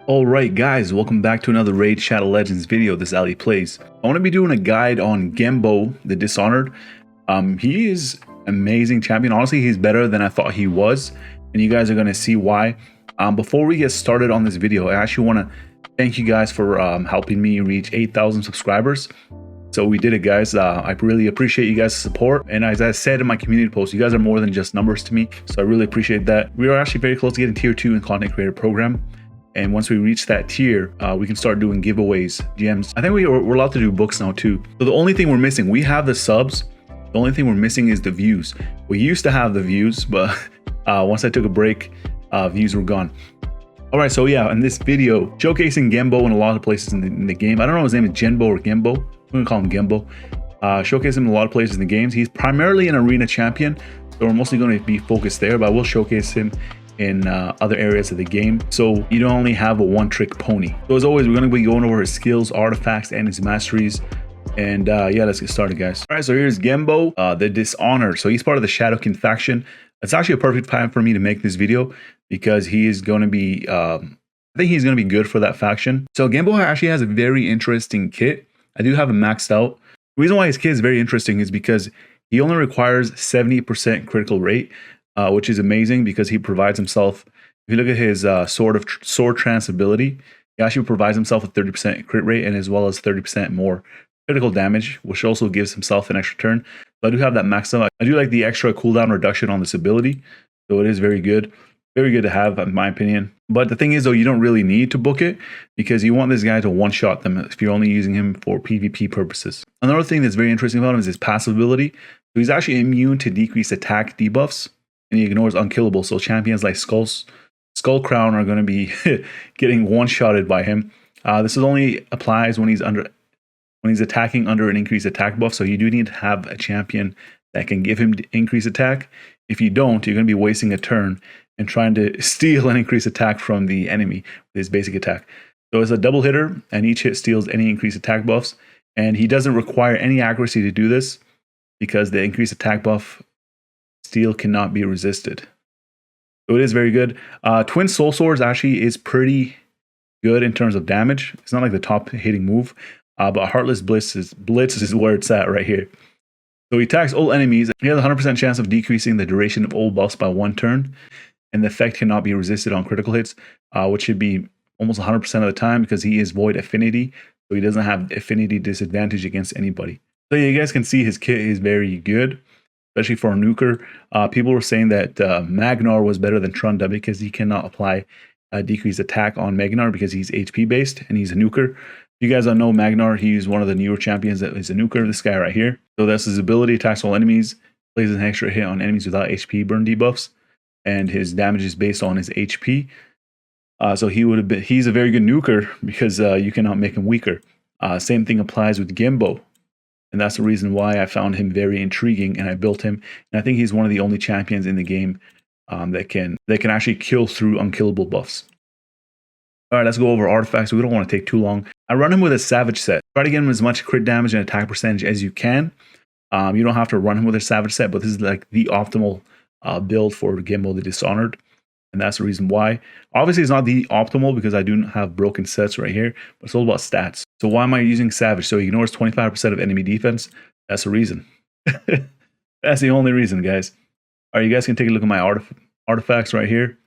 Alright guys, welcome back to another Raid Shadow Legends video. This is Ali Plays. I want to be doing a guide on Genbo, the Dishonored. He is amazing champion. Honestly, he's better than I thought he was, and you guys are going to see why. Before we get started on this video, I actually want to thank you guys for helping me reach 8,000 subscribers. So we did it, guys. I really appreciate you guys' support. And as I said in my community post, you guys are more than just numbers to me. So I really appreciate that. We are actually very close to getting tier 2 in content creator program. And once we reach that tier, we can start doing giveaways, GMs. I think we're allowed to do books now too. So the only thing we're missing, we have the subs. The only thing we're missing is the views. We used to have the views, but once I took a break, views were gone. All right, so yeah, in this video, showcasing Genbo in a lot of places in the game. I don't know if his name is Genbo or Gembo. I'm gonna call him Genbo. Showcase him in a lot of places in the games. He's primarily an arena champion, so we're mostly going to be focused there, but I will showcase him in other areas of the game, so you don't only have a one-trick pony. So as always, we're going to be going over his skills, artifacts, and his masteries. And yeah, let's get started, guys. All right, so here's Genbo, the Dishonored. So he's part of the Shadowkin faction. It's actually a perfect time for me to make this video because he is going to be I think he's going to be good for that faction. So Genbo actually has a very interesting kit. I do have him maxed out. The reason why his kit is very interesting is because he only requires 70% critical rate, which is amazing because he provides himself. If you look at his sword trance ability, he actually provides himself with 30% crit rate and as well as 30% more critical damage, which also gives himself an extra turn. So I do have that maxed out. I do like the extra cooldown reduction on this ability, so it is very good to have, in my opinion. But the thing is, though, you don't really need to book it because you want this guy to one-shot them if you're only using him for PvP purposes. Another thing that's very interesting about him is his passive ability. So he's actually immune to decreased attack debuffs, and he ignores unkillable. So champions like Skull Crown are going to be getting one-shotted by him. This is only applies when he's attacking under an increased attack buff. So you do need to have a champion that can give him increased attack. If you don't, you're going to be wasting a turn and trying to steal an increased attack from the enemy with his basic attack. So it's a double hitter, and each hit steals any increased attack buffs. And he doesn't require any accuracy to do this because the increased attack buff steal cannot be resisted. So it is very good. Twin Soul Swords actually is pretty good in terms of damage. It's not like the top hitting move, but Heartless Blitz is where it's at right here. So he attacks all enemies. He has a 100% chance of decreasing the duration of all buffs by 1 turn, and the effect cannot be resisted on critical hits, which should be almost 100% of the time because he is void affinity, so he doesn't have affinity disadvantage against anybody. So yeah, you guys can see his kit is very good, especially for a nuker. People were saying that Magnar was better than Trunda because he cannot apply a decreased attack on Magnar because he's HP based and he's a nuker. If you guys don't know Magnar, he's one of the newer champions that is a nuker, this guy right here. So that's his ability, attacks all enemies, plays an extra hit on enemies without HP burn debuffs, and his damage is based on his HP. So he's a very good nuker because you cannot make him weaker. Same thing applies with Genbo. And that's the reason why I found him very intriguing and I built him. And I think he's one of the only champions in the game that can actually kill through unkillable buffs. All right, let's go over artifacts. We don't want to take too long. I run him with a Savage set. Try to get him as much crit damage and attack percentage as you can. You don't have to run him with a Savage set, but this is like the optimal build for Genbo the Dishonored. And that's the reason why. Obviously, it's not the optimal because I do have broken sets right here, but it's all about stats. So why am I using Savage? So he ignores 25% of enemy defense. That's the reason. That's the only reason, guys. All right, you guys can take a look at my artifacts right here.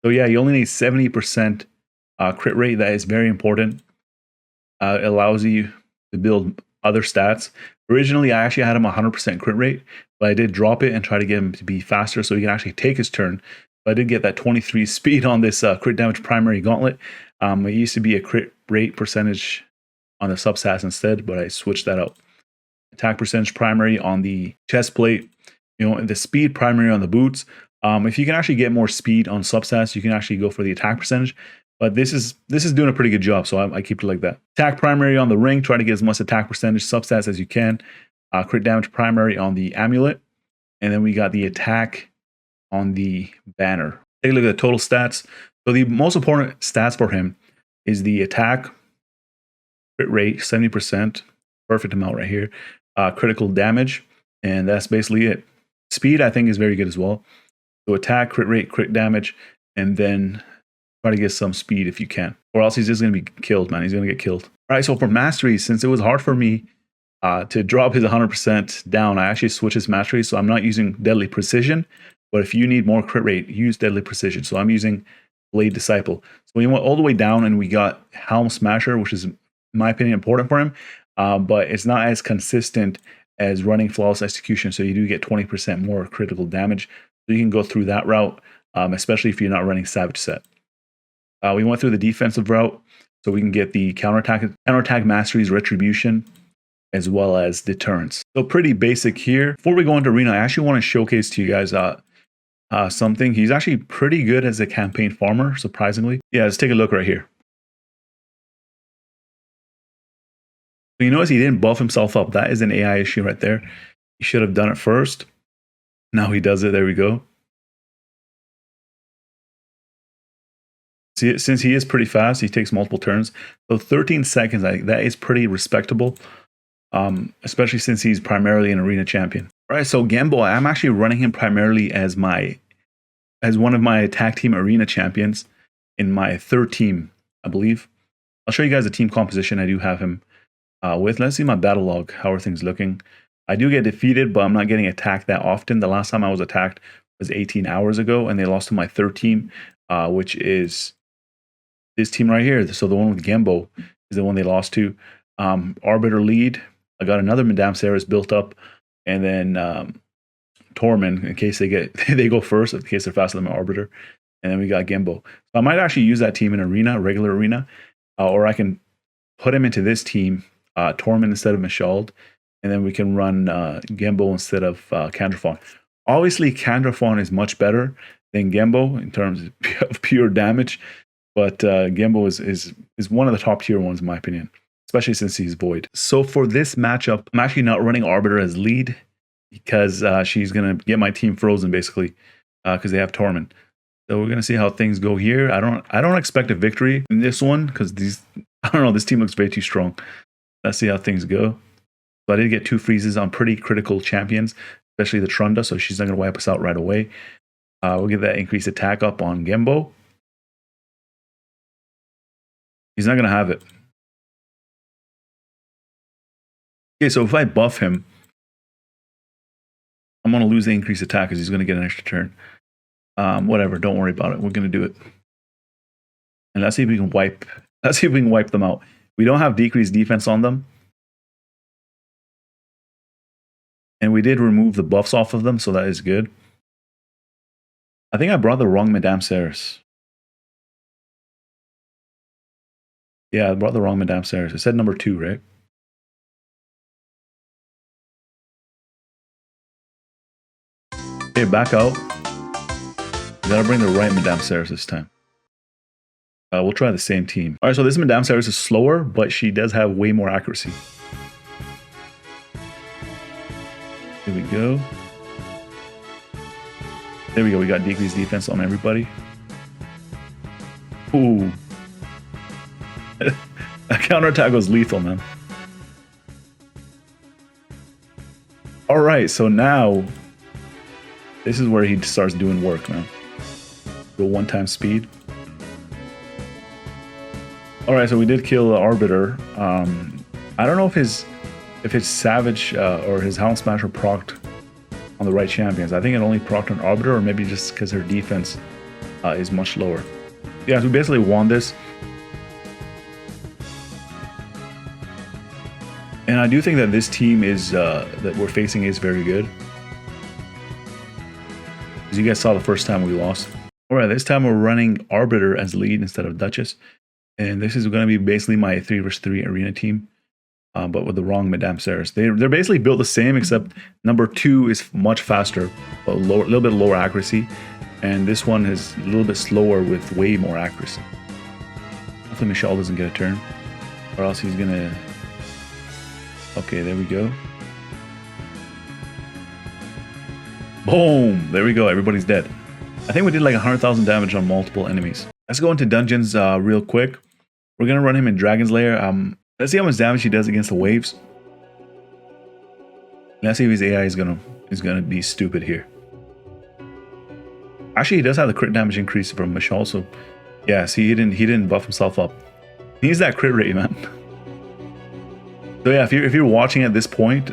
So yeah, you only need 70% crit rate. That is very important. It allows you to build other stats. Originally, I actually had him 100% crit rate, but I did drop it and try to get him to be faster so he can actually take his turn. But I did get that 23 speed on this crit damage primary gauntlet. It used to be a crit rate percentage on the substats instead, but I switched that out. Attack percentage primary on the chest plate, the speed primary on the boots. If you can actually get more speed on substats, you can actually go for the attack percentage. But this is doing a pretty good job, so I keep it like that. Attack primary on the ring, try to get as much attack percentage substats as you can. Crit damage primary on the amulet, and then we got the attack on the banner. Take a look at the total stats. So the most important stats for him is the attack crit rate, 70%, perfect amount right here. Critical damage, and that's basically it. Speed, I think, is very good as well. So attack, crit rate, crit damage, and then try to get some speed if you can, or else he's just going to be killed, man. He's going to get killed. All right, so for mastery, since it was hard for me to drop his 100% down, I actually switched his mastery, so I'm not using Deadly Precision, but if you need more crit rate, use Deadly Precision. So I'm using Blade Disciple. So we went all the way down and we got Helm Smasher, which is, in my opinion, important for him, but it's not as consistent as running Flawless Execution, so you do get 20% more critical damage. So you can go through that route, especially if you're not running Savage Set. We went through the defensive route, so we can get the counterattack masteries, Retribution, as well as Deterrence. So pretty basic here. Before we go into Arena, I actually want to showcase to you guys something. He's actually pretty good as a campaign farmer, surprisingly. Yeah, let's take a look right here. So you notice he didn't buff himself up. That is an AI issue right there. He should have done it first. Now he does it. There we go. See, since he is pretty fast, he takes multiple turns. So 13 seconds, that is pretty respectable, especially since he's primarily an arena champion. All right, so Genbo, I'm actually running him primarily as one of my tag team arena champions in my third team, I believe. I'll show you guys the team composition I do have him with. Let's see my battle log. How are things looking? I do get defeated, but I'm not getting attacked that often. The last time I was attacked was 18 hours ago, and they lost to my third team, which is this team right here. So the one with Genbo is the one they lost to. Arbiter lead. I got another Madame Serris built up, and then Tormund in case they go first, in case they're faster than my Arbiter. And then we got Genbo. So I might actually use that team in arena, regular arena, or I can put him into this team, Tormund instead of Michaud, and then we can run Genbo instead of Candrafon. Obviously, Candrafon is much better than Genbo in terms of pure damage, but Genbo is one of the top tier ones in my opinion, especially since he's Void. So for this matchup, I'm actually not running Arbiter as lead because she's going to get my team frozen basically because they have Tormund. So we're going to see how things go here. I don't expect a victory in this one because I don't know, this team looks way too strong. Let's see how things go. So I did get 2 freezes on pretty critical champions, especially the Trunda, so she's not going to wipe us out right away. We'll get that increased attack up on Genbo. He's not going to have it. Okay, so if I buff him, I'm going to lose the increased attack because he's going to get an extra turn. Whatever, don't worry about it. We're going to do it. And let's see if we can wipe them out. We don't have decreased defense on them. And we did remove the buffs off of them, so that is good. I think I brought the wrong Madame Serris. Yeah, I brought the wrong Madame Serris. It said number 2, right? Okay, back out. We gotta bring the right Madame Serris this time. We'll try the same team. All right, so this Madame Serris is slower, but she does have way more accuracy. Here we go. There we go. We got decreased defense on everybody. Ooh. That counterattack was lethal, man. All right, so now this is where he starts doing work, man. Go 1-time speed. All right, so we did kill the Arbiter. I don't know if his Savage or his Helm Smasher procced on the right champions. I think it only procced on Arbiter, or maybe just because her defense is much lower. Yeah, so we basically won this. And I do think that this team is that we're facing is very good. As you guys saw the first time we lost. All right, this time we're running Arbiter as lead instead of Duchess. And this is going to be basically my 3 vs 3 arena team, but with the wrong Madame Serris. They're basically built the same, except number 2 is much faster, but a little bit lower accuracy. And this one is a little bit slower with way more accuracy. Hopefully Michaud doesn't get a turn, or else he's going to... Okay, there we go. Boom! There we go, everybody's dead. I think we did like 100,000 damage on multiple enemies. Let's go into dungeons real quick. We're going to run him in Dragon's Lair. Let's see how much damage he does against the waves. Let's see if his AI is gonna be stupid here. Actually, he does have the crit damage increase from Michaud, so Yeah, see, he didn't buff himself up. He needs that crit rate, man. So yeah, if you're watching at this point,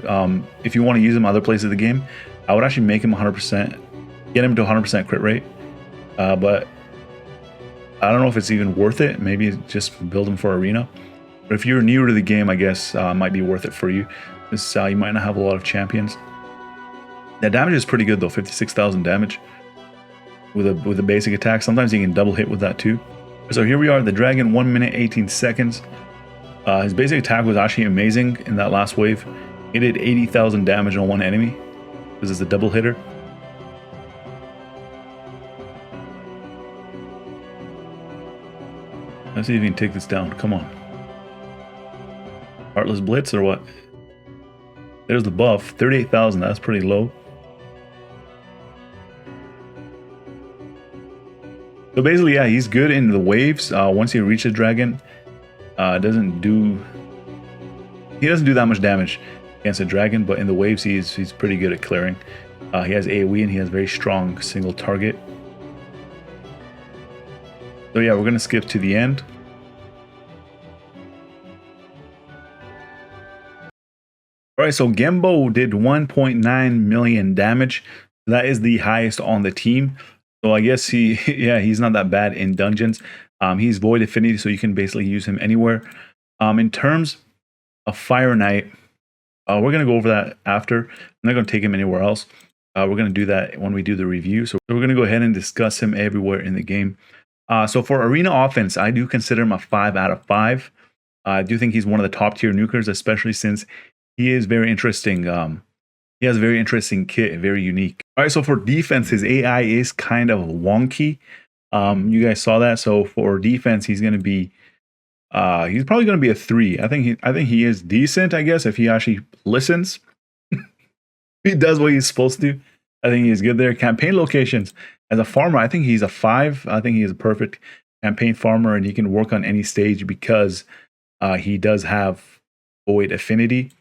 if you want to use him other places of the game, I would actually make him 100%, get him to 100% crit rate. But I don't know if it's even worth it. Maybe just build him for arena. But if you're newer to the game, I guess it might be worth it for you. This you might not have a lot of champions. That damage is pretty good though, 56,000 damage with a basic attack. Sometimes you can double hit with that too. So here we are, the dragon, 1 minute 18 seconds. His basic attack was actually amazing in that last wave. He did 80,000 damage on one enemy. This is a double hitter. Let's see if we can take this down. Come on. Heartless Blitz or what? There's the buff. 38,000. That's pretty low. So basically, yeah, he's good in the waves. Once you reach the dragon, he doesn't do that much damage against a dragon, but in the waves, he's pretty good at clearing. He has AoE and he has very strong single target. So yeah, we're gonna skip to the end. All right, so Genbo did 1.9 million damage. That is the highest on the team. So I guess he's not that bad in dungeons. He's Void Affinity, so you can basically use him anywhere. In terms of Fire Knight, we're going to go over that after. I'm not going to take him anywhere else. We're going to do that when we do the review. So we're going to go ahead and discuss him everywhere in the game. So for Arena Offense, I do consider him a 5 out of 5. I do think he's one of the top tier nukers, especially since he is very interesting. He has a very interesting kit, very unique. All right, so for defense, his AI is kind of wonky. You guys saw that. So for defense, he's going to be, he's probably going to be a 3. I think he is decent, I guess, if he actually listens. He does what he's supposed to. I think he's good there. Campaign locations, as a farmer, I think he's a 5. I think he is a perfect campaign farmer, and he can work on any stage because he does have Void Affinity.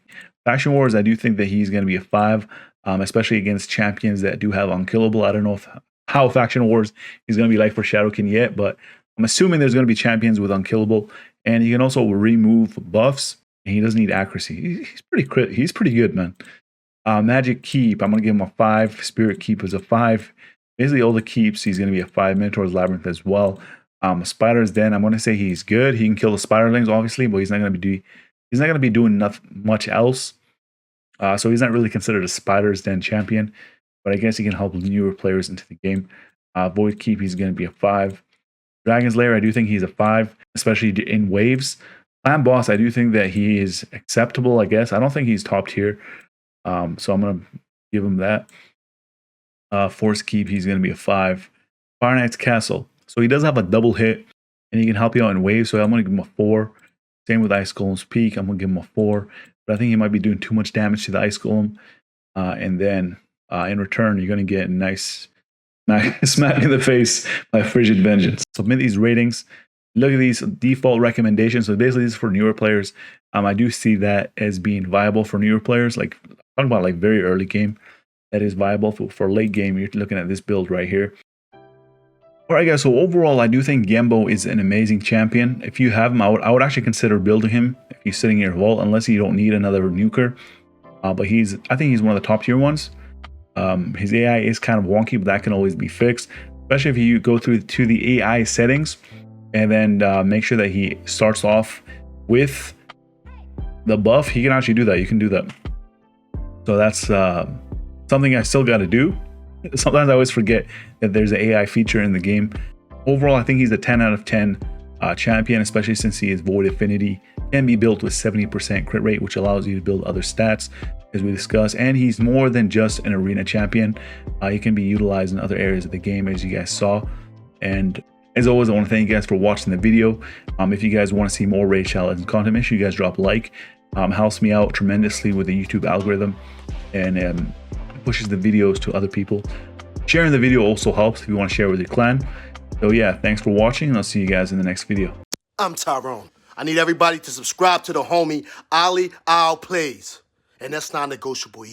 Faction Wars, I do think that he's going to be a 5, especially against champions that do have Unkillable. I don't know how Faction Wars is going to be like for Shadowkin yet, but I'm assuming there's going to be champions with Unkillable, and he can also remove buffs, and he doesn't need accuracy. He's pretty good, man. Magic Keep, I'm going to give him a 5. Spirit Keep is a 5. Basically, all the keeps, he's going to be a 5. Minotaur's Labyrinth as well. Spider's Den, I'm going to say he's good. He can kill the spiderlings, obviously, but he's not going to be doing much else. So he's not really considered a Spider's Den champion, but I guess he can help newer players into the game. Void Keep, he's going to be a 5. Dragon's Lair, I do think he's a 5, especially in waves. Clan Boss, I do think that he is acceptable, I guess. I don't think he's top tier, so I'm going to give him that. Force Keep, he's going to be a 5. Fire Knight's Castle, so he does have a double hit, and he can help you out in waves, so I'm going to give him a 4. Same with Ice Golem's Peak, I'm going to give him a 4. But I think he might be doing too much damage to the Ice Golem. And then in return, you're going to get a nice smack in the face by Frigid Vengeance. Submit these ratings. Look at these default recommendations. So basically, this is for newer players. I do see that as being viable for newer players. Like, talking about like very early game, that is viable. For late game, you're looking at this build right here. All right, guys, so overall, I do think Genbo is an amazing champion. If you have him, I would actually consider building him if he's sitting in your vault, unless you don't need another nuker. But I think he's one of the top tier ones. His AI is kind of wonky, but that can always be fixed, especially if you go through to the AI settings and then make sure that he starts off with the buff. He can actually do that. You can do that. So that's something I still got to do. Sometimes I always forget that there's an AI feature in the game. Overall, I think he's a 10 out of 10 champion, especially since he is Void Affinity, can be built with 70% crit rate, which allows you to build other stats, as we discussed. And he's more than just an arena champion. He can be utilized in other areas of the game, as you guys saw. And as always, I want to thank you guys for watching the video. If you guys want to see more Raid Shadow Legends content, make sure you guys drop a like. Helps me out tremendously with the YouTube algorithm, and pushes the videos to other people. Sharing the video also helps if you want to share with your clan. So yeah, thanks for watching, and I'll see you guys in the next video. I'm Tyrone. I need everybody to subscribe to the homie Ali Al Plays, and that's non-negotiable.